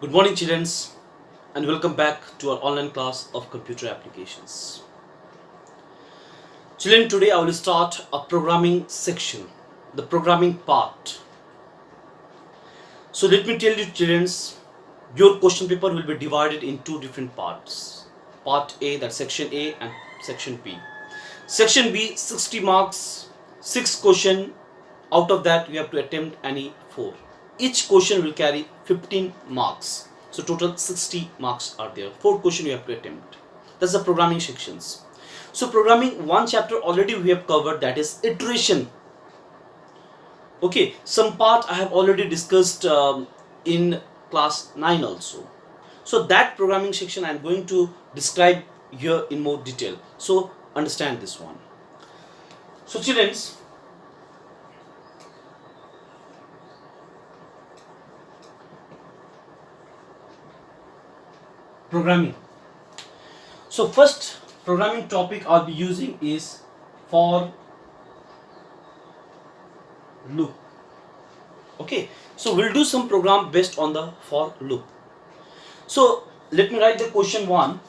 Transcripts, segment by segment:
Good morning, children, and welcome back to our online class of computer applications. Children, today I will start a programming section, the programming part. So let me tell you, children, your question paper will be divided in two different parts. Part A, that's section A, and section B. Section B, 60 marks, 6 question. Out of that, you have to attempt any 4. Each question will carry 15 marks. So total 60 marks are there. 4 questions you have to attempt. That's the programming sections. So programming one chapter already we have covered, that is iteration. Okay, some part I have already discussed in class 9 also. So that programming section I am going to describe here in more detail. So understand this one. So children, programming. So first programming topic I'll be using is for loop. Okay, so we'll do some program based on the for loop. So let me write the question 1.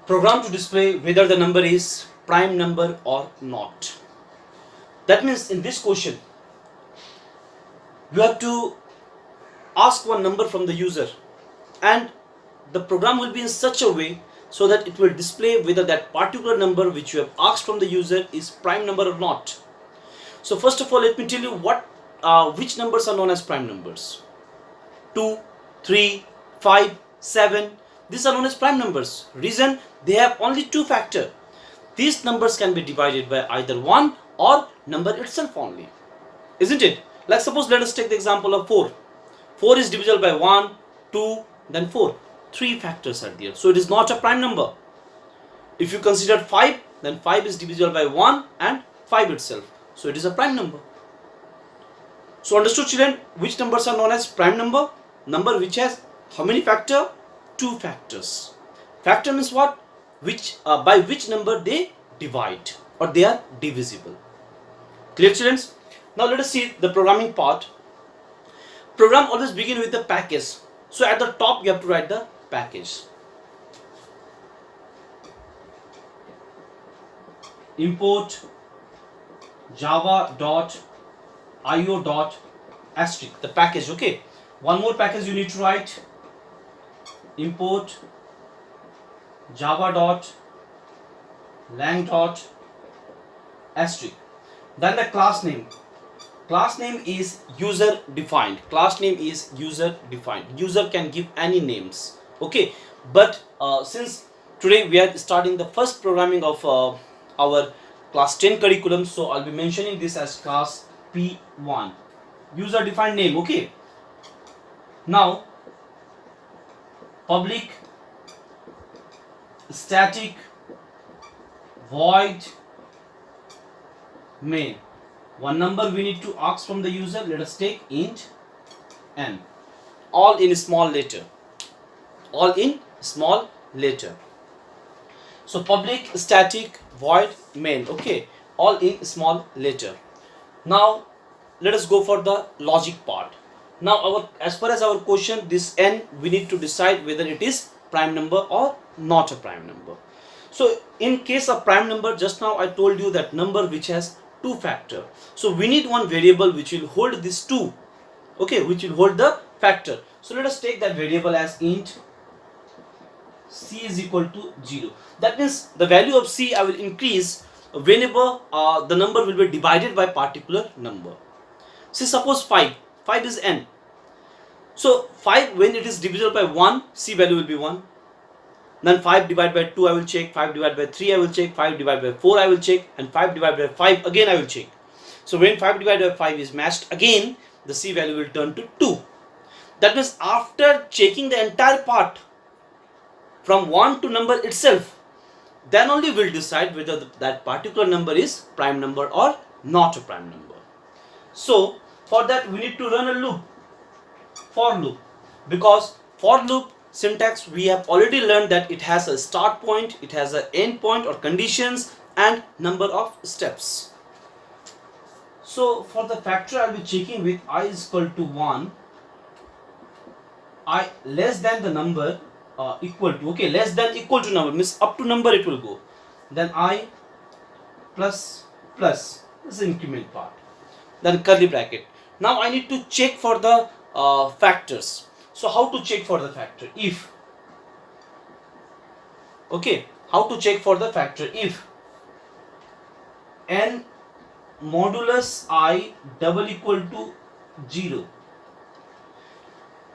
Program to display whether the number is prime number or not. That means in this question you have to ask one number from the user, and the program will be in such a way so that it will display whether that particular number which you have asked from the user is prime number or not. So first of all, let me tell you which numbers are known as prime numbers. 2, 3, 5, 7. These are known as prime numbers. Reason, they have only 2 factors. These numbers can be divided by either 1 or number itself only. Isn't it? Like suppose let us take the example of 4. 4 is divisible by 1, 2, then 4. 3 factors are there. So it is not a prime number. If you consider 5, then 5 is divisible by 1 and 5 itself. So it is a prime number. So understood, children, which numbers are known as prime number? Number which has how many factors? 2 factors. Factor means what? By which number they divide or they are divisible. Clear, children? Now let us see the programming part. Program always begin with the package. So at the top you have to write the package. Import java.io.asterisk, the package. Okay, one more package you need to write. Import java.lang.asterisk. Then the class name. Class name is user defined. Class name is user defined. User can give any names. Okay, but since today we are starting the first programming of our class 10 curriculum, so I'll be mentioning this as class P1. User defined name. Okay, now public static void main. One number we need to ask from the user. Let us take int n. All in small letter. All in small letter. So public static void main. Okay, all in small letter. Now let us go for the logic part. Now as far as our question, this n, we need to decide whether it is prime number or not a prime number. So in case of prime number, just now I told you that number which has 2 factor. So we need one variable which will hold this 2. Okay, which will hold the factor. So let us take that variable as int c is equal to 0. That means the value of c I will increase whenever the number will be divided by particular number. See, suppose 5 is n. So 5, when it is divisible by 1, c value will be 1. Then 5 divided by 2 I will check, 5 divided by 3 I will check, 5 divided by 4 I will check, and 5 divided by 5 again I will check. So when 5 divided by 5 is matched again, the c value will turn to 2. That means after checking the entire part, from 1 to number itself, then only we'll decide whether that particular number is prime number or not a prime number. So for that we need to run a loop, for loop, because for loop syntax we have already learned that it has a start point, it has an end point or conditions, and number of steps. So for the factor I'll be checking with I is equal to 1, I less than the number equal to, okay, less than equal to number means up to number it will go, then I plus plus, this is the increment part, then curly bracket. Now I need to check for the factors. So how to check for the factor? If, okay, how to check for the factor? If n modulus I double equal to 0.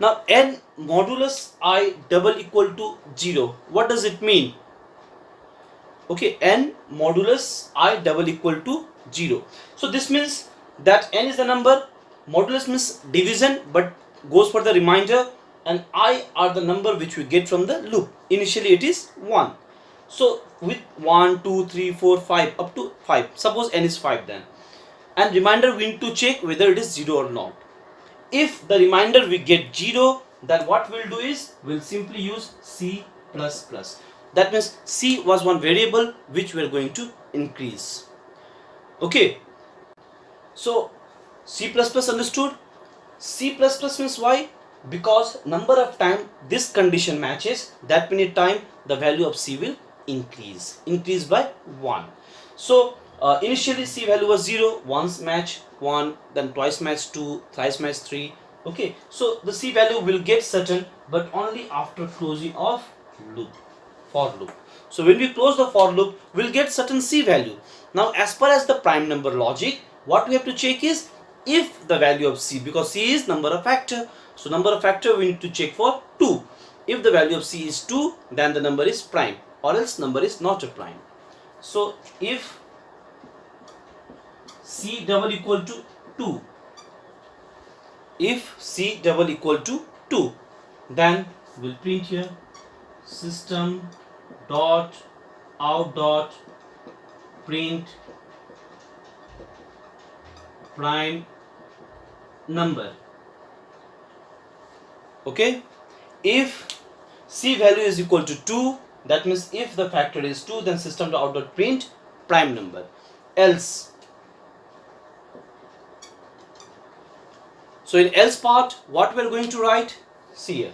Now n modulus I double equal to 0, what does it mean? Okay, n modulus I double equal to 0. So this means that n is the number, modulus means division but goes for the remainder, and I are the number which we get from the loop. Initially it is 1. So with 1, 2, 3, 4, 5 up to 5, suppose n is 5 then, and remainder we need to check whether it is 0 or not. If the remainder we get 0, then what we'll do is we'll simply use C++. That means C was one variable which we are going to increase. Okay, so C++ understood? C++ means why? Because number of time this condition matches, that many time the value of C will increase by 1. So initially C value was 0, once match 1, then twice match 2, thrice match 3. Okay, so the C value will get certain, but only after closing of loop, for loop. So when we close the for loop, we'll get certain C value. Now as per as the prime number logic, what we have to check is if the value of C, because C is number of factor, so number of factor we need to check for 2. If the value of C is 2, then the number is prime, or else number is not a prime. So if C double equal to 2, if C double equal to 2, then we'll print here system dot out dot print prime number. Okay, if C value is equal to 2, that means if the factor is 2, then system dot out dot print prime number. Else, so in else part, what we are going to write? See here.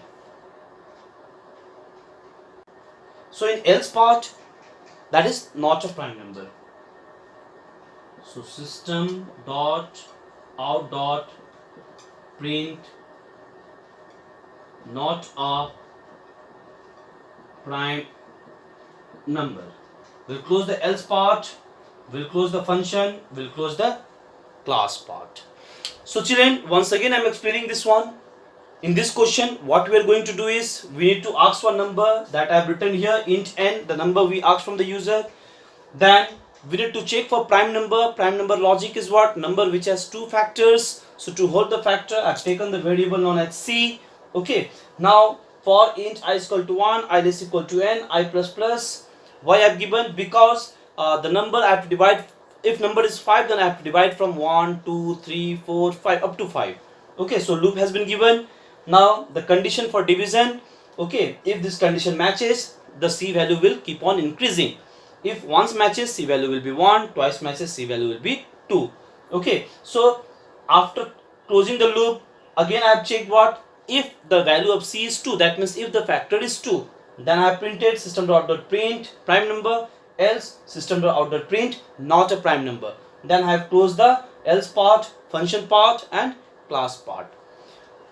So in else part, that is not a prime number. So system dot out dot print not a prime number. We'll close the else part, we'll close the function, we'll close the class part. So children, once again I am explaining this one. In this question, what we are going to do is we need to ask for number that I have written here, int n, the number we asked from the user. Then we need to check for prime number. Prime number logic is what? Number which has 2 factors. So to hold the factor, I have taken the variable known as C. Okay, now for int I is equal to 1, I is equal to n, I plus plus. Why I have given? Because the number I have to divide, if number is 5, then I have to divide from 1, 2, 3, 4, 5 up to 5. Okay, so loop has been given. Now the condition for division, okay, if this condition matches, the C value will keep on increasing. If once matches, C value will be 1, twice matches, C value will be 2. Okay, so after closing the loop, again I have checked what? If the value of C is 2, that means if the factor is 2, then I have printed system.out.print prime number, else system.out.print not a prime number. Then I have closed the else part, function part and class part.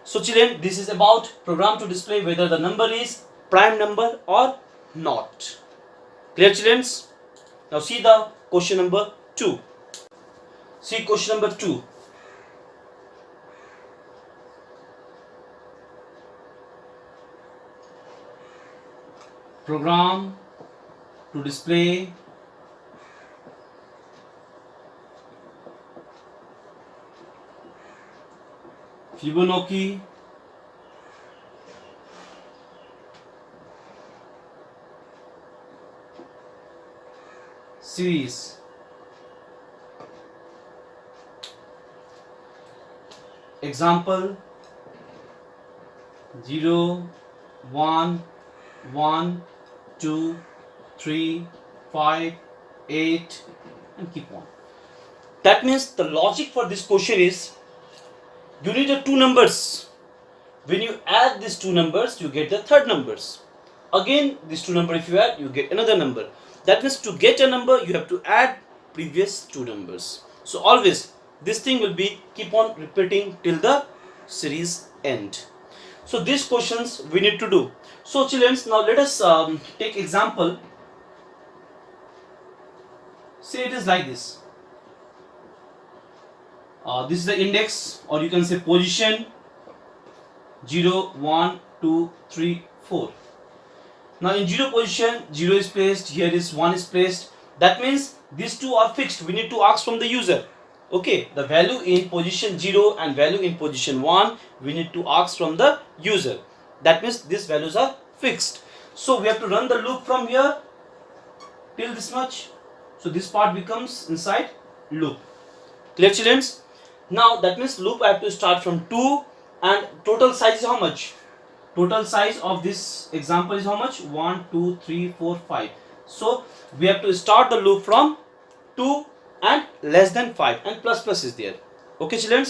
So children, this is about program to display whether the number is prime number or not. Clear children? Now see the question number 2. See question number 2. Program to display Fibonacci series. Example 0, 1, 1, 2, 3, 5, 8, and keep on. That means the logic for this question is you need two numbers. When you add these two numbers, you get the third numbers. Again, these two numbers if you add, you get another number. That means to get a number, you have to add previous two numbers. So always this thing will be keep on repeating till the series end. So these questions we need to do. So children, now let us take example. Say it is like this. This is the index, or you can say position 0, 1, 2, 3, 4. Now in 0 position, 0 is placed, here is 1 is placed. That means these two are fixed. We need to ask from the user. Okay, the value in position 0 and value in position 1, we need to ask from the user. That means these values are fixed. So we have to run the loop from here till this much. So this part becomes inside loop. Clear children? Now that means loop I have to start from 2, and total size is how much? Total size of this example is how much? 1, 2, 3, 4, 5. So we have to start the loop from 2 and less than 5, and plus plus is there. Okay children?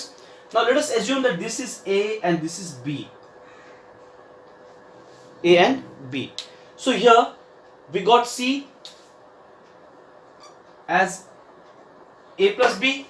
Now let us assume that this is A and this is B. A and B. So here we got C as A plus B,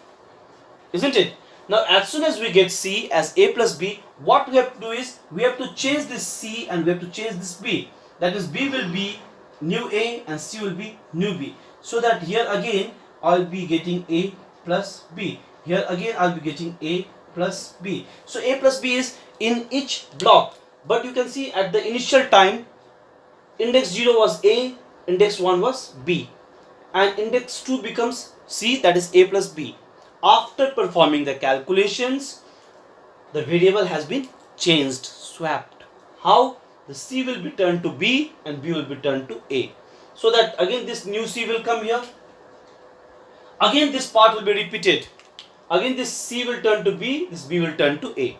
isn't it? Now as soon as we get C as A plus B, what we have to do is we have to change this C and we have to change this B. That is, B will be new A and C will be new B. So that here again I will be getting A plus B. Here again I will be getting A plus B. So A plus B is in each block. But you can see at the initial time, index 0 was A, index 1 was B. And index 2 becomes C, that is A plus B. After performing the calculations, the variable has been changed, swapped. How? The C will be turned to B and B will be turned to A. So that again this new C will come here. Again this part will be repeated. Again this C will turn to B, this B will turn to A.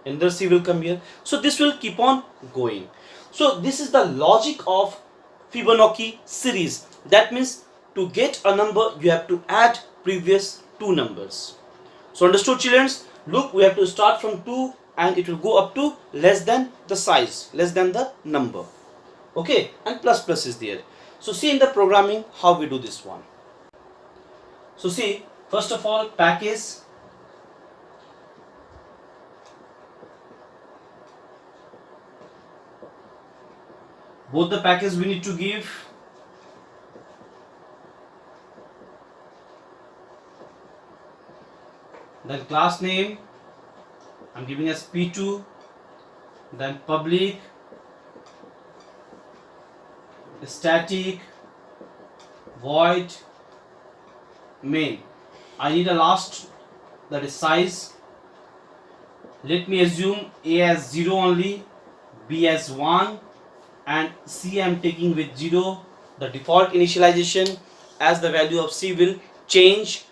Another C will come here. So this will keep on going. So this is the logic of Fibonacci series. That means to get a number, you have to add previous two numbers. So understood children? Look, we have to start from 2 and it will go up to less than the size, less than the number. Okay, and plus plus is there. So see in the programming how we do this one. So see, first of all, package. Both the package we need to give. Then class name I'm giving as P2, then public, static, void, main. I need a last, that is size. Let me assume A as 0 only, B as 1 and C I am taking with 0. The default initialization, as the value of C will change,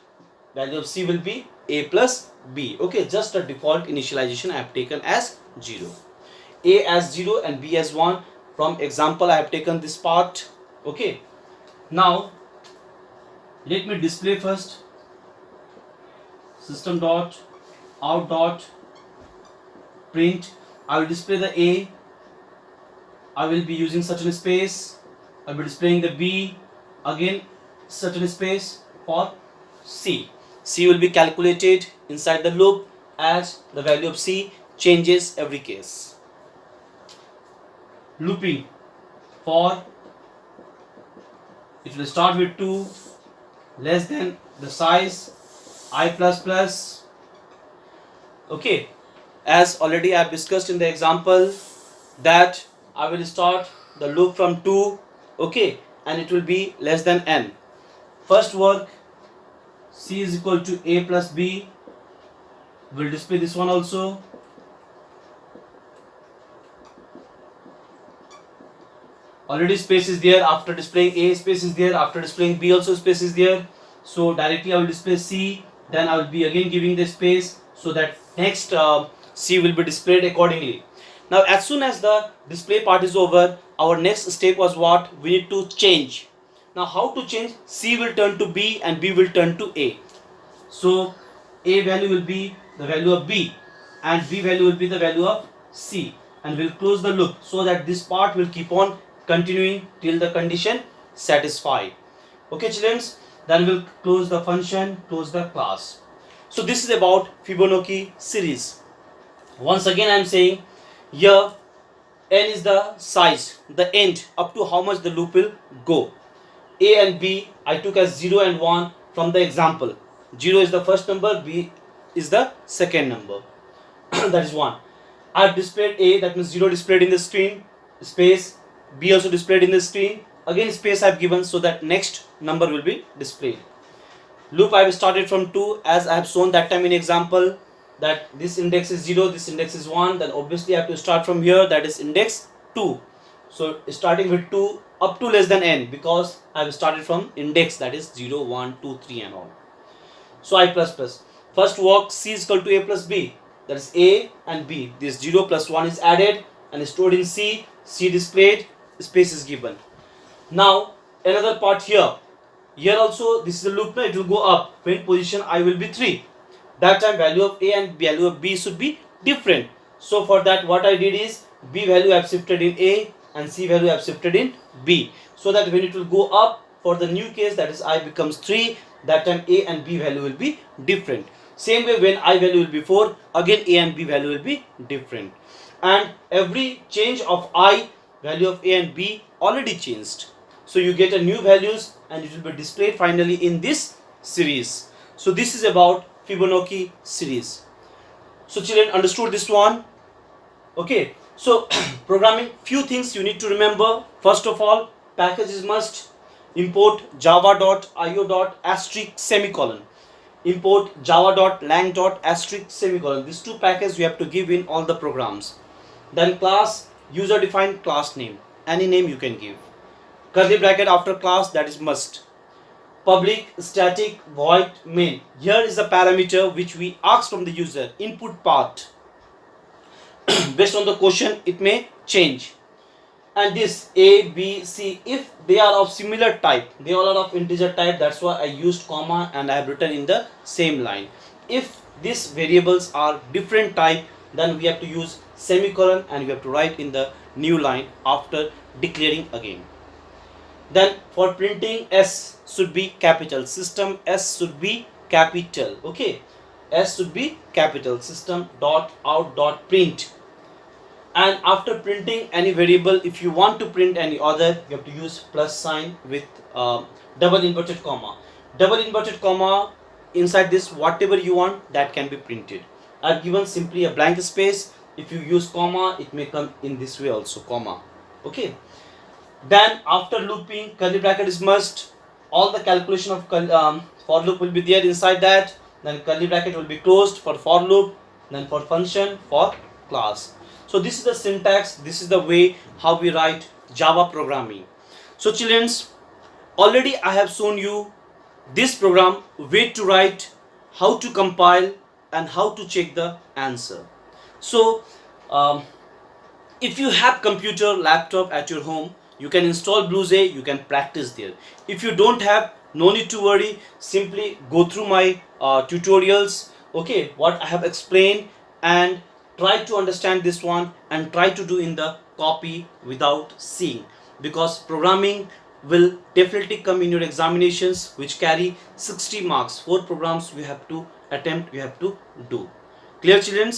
value of C will be A plus B. Okay, just the default initialization I have taken as 0. A as 0 and B as 1. From example I have taken this part. Okay, now let me display first. System dot out dot print. I will display the A. I will be using certain space. I will be displaying the B. Again certain space for C. C will be calculated inside the loop as the value of C changes every case. Looping for, it will start with 2 less than the size I plus plus. Okay, as already I have discussed in the example that I will start the loop from 2, okay, and it will be less than n. First work, C is equal to A plus B. We'll display this one also. Already space is there after displaying A, space is there after displaying B, also space is there. So directly I will display C, then I will be again giving the space, so that next C will be displayed accordingly. Now as soon as the display part is over, our next step was what? We need to change. Now how to change? C will turn to B and B will turn to A. So A value will be the value of B and B value will be the value of C, and we'll close the loop so that this part will keep on continuing till the condition satisfied. Okay children, then we'll close the function, close the class. So this is about Fibonacci series. Once again I am saying here n is the size, the end, up to how much the loop will go. A and B I took as 0 and 1 from the example. 0 is the first number, B is the second number. That is 1. I have displayed A, that means 0 displayed in the screen, space, B also displayed in the screen, again space I have given so that next number will be displayed. Loop I have started from 2, as I have shown that time in example, that this index is 0, this index is 1, then obviously I have to start from here, that is index 2. So starting with 2 up to less than n, because I have started from index, that is 0, 1, 2, 3 and all. So I plus plus. First work C is equal to A plus B, that is A and B. This 0 plus 1 is added and is stored in C, C displayed, space is given. Now another part here. Here also this is a loop, it will go up when position I will be 3. That time value of A and value of B should be different. So for that what I did is B value I have shifted in A and C value I have shifted in B. So that when it will go up for the new case, that is I becomes 3, that time A and B value will be different. Same way when I value will be 4, again A and B value will be different. And every change of I, value of A and B already changed. So you get a new values and it will be displayed finally in this series. So this is about Fibonacci series. So children, understood this one? Okay. So programming, few things you need to remember. First of all, package is must. Import java.io.* semicolon. Import java.lang.* semicolon. These two packages you have to give in all the programs. Then class, user defined class name. Any name you can give. Curly bracket after class, that is must. Public, static, void, main. Here is the parameter which we ask from the user. Input part. Based on the question it may change. And this A, B, C, if they are of similar type, they all are of integer type, that's why I used comma and I have written in the same line. If these variables are different type, then we have to use semicolon and we have to write in the new line after declaring again. Then for printing, S should be capital, system S should be capital. Okay, S should be capital, system dot out dot print. And after printing any variable, if you want to print any other, you have to use plus sign with double inverted comma. Double inverted comma, inside this whatever you want, that can be printed. I have given simply a blank space. If you use comma, it may come in this way also, comma. Okay. Then after looping, curly bracket is must. All the calculation of for loop will be there inside that. Then curly bracket will be closed for loop. Then for function, for class. So this is the syntax, this is the way how we write Java programming. So children, already I have shown you this program, way to write, how to compile and how to check the answer. So if you have computer, laptop at your home, you can install BlueJ, you can practice there. If you don't have, no need to worry, simply go through my tutorials, okay, what I have explained, and try to understand this one and try to do in the copy without seeing, because programming will definitely come in your examinations which carry 60 marks. 4 programs we have to attempt, we have to do. Clear children?